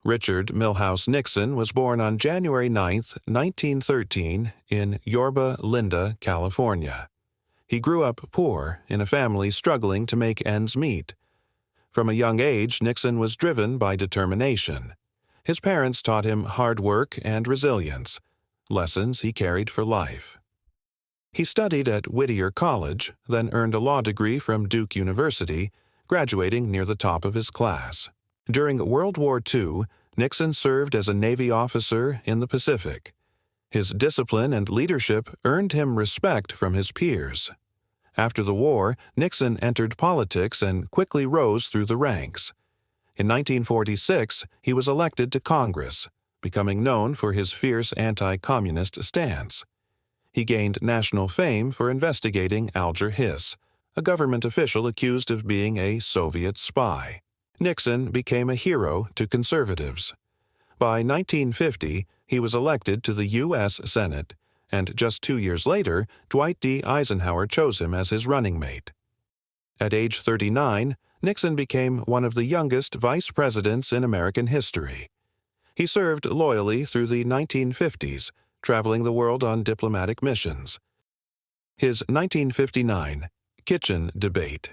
Richard Milhouse Nixon was born on January 9, 1913, in Yorba Linda, California. He grew up poor in a family struggling to make ends meet. From a young age, Nixon was driven by determination. His parents taught him hard work and resilience, lessons he carried for life. He studied at Whittier College, then earned a law degree from Duke University, graduating near the top of his class. During World War II, Nixon served as a Navy officer in the Pacific. His discipline and leadership earned him respect from his peers. After the war, Nixon entered politics and quickly rose through the ranks. In 1946, he was elected to Congress, becoming known for his fierce anti-communist stance. He gained national fame for investigating Alger Hiss, a government official accused of being a Soviet spy. Nixon became a hero to conservatives. By 1950, he was elected to the U.S. Senate, and just 2 years later, Dwight D. Eisenhower chose him as his running mate. At age 39, Nixon became one of the youngest vice presidents in American history. He served loyally through the 1950s, traveling the world on diplomatic missions. His 1959 kitchen debate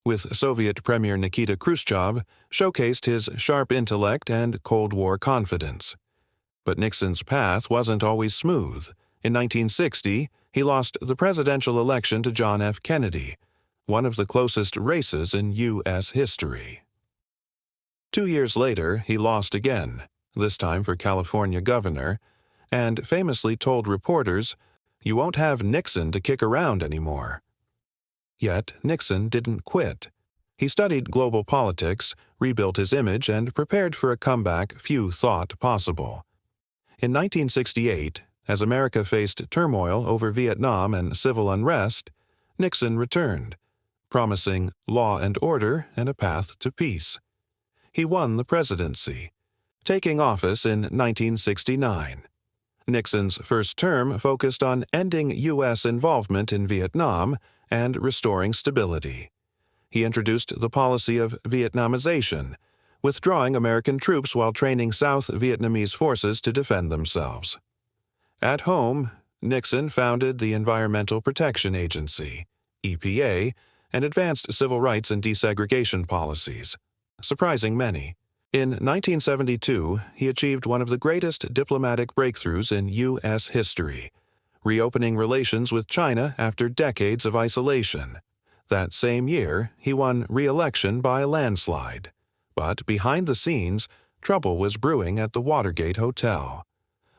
with Soviet Premier Nikita Khrushchev showcased his sharp intellect and Cold War confidence. But Nixon's path wasn't always smooth. In 1960, he lost the presidential election to John F. Kennedy, one of the closest races in U.S. history. 2 years later, he lost again, this time for California governor, and famously told reporters, "You won't have Nixon to kick around anymore." Yet Nixon didn't quit. He studied global politics, rebuilt his image, and prepared for a comeback few thought possible. In 1968, as America faced turmoil over Vietnam and civil unrest, Nixon returned, promising law and order and a path to peace. He won the presidency, taking office in 1969. Nixon's first term focused on ending U.S. involvement in Vietnam and restoring stability. He introduced the policy of Vietnamization, withdrawing American troops while training South Vietnamese forces to defend themselves. At home, Nixon founded the Environmental Protection Agency, EPA, and advanced civil rights and desegregation policies, surprising many. In 1972, he achieved one of the greatest diplomatic breakthroughs in U.S. history, reopening relations with China after decades of isolation. That same year, he won re-election by a landslide. But behind the scenes, trouble was brewing at the Watergate Hotel.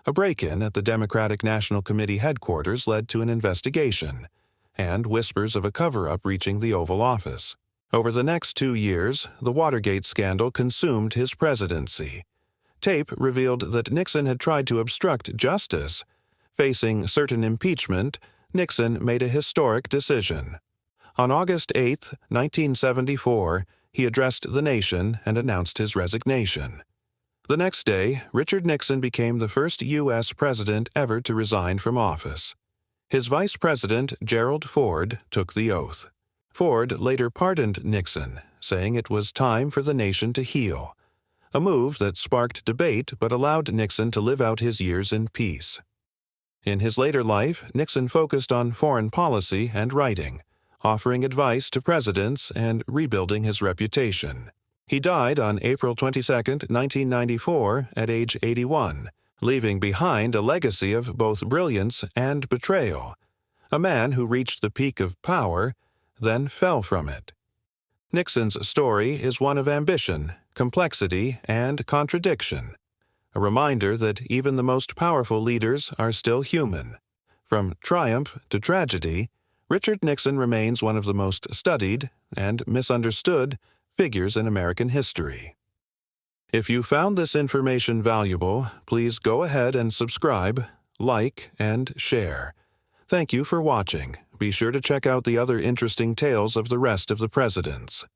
A break-in at the Democratic National Committee headquarters led to an investigation, and whispers of a cover-up reaching the Oval Office. Over the next 2 years, the Watergate scandal consumed his presidency. Tape revealed that Nixon had tried to obstruct justice. Facing certain impeachment, Nixon made a historic decision. On August 8, 1974, he addressed the nation and announced his resignation. The next day, Richard Nixon became the first U.S. president ever to resign from office. His vice president, Gerald Ford, took the oath. Ford later pardoned Nixon, saying it was time for the nation to heal, a move that sparked debate but allowed Nixon to live out his years in peace. In his later life, Nixon focused on foreign policy and writing, offering advice to presidents and rebuilding his reputation. He died on April 22, 1994, at age 81, leaving behind a legacy of both brilliance and betrayal, a man who reached the peak of power, then fell from it. Nixon's story is one of ambition, complexity, and contradiction, a reminder that even the most powerful leaders are still human. From triumph to tragedy, Richard Nixon remains one of the most studied and misunderstood figures in American history. If you found this information valuable, please go ahead and subscribe, like, and share. Thank you for watching. Be sure to check out the other interesting tales of the rest of the presidents.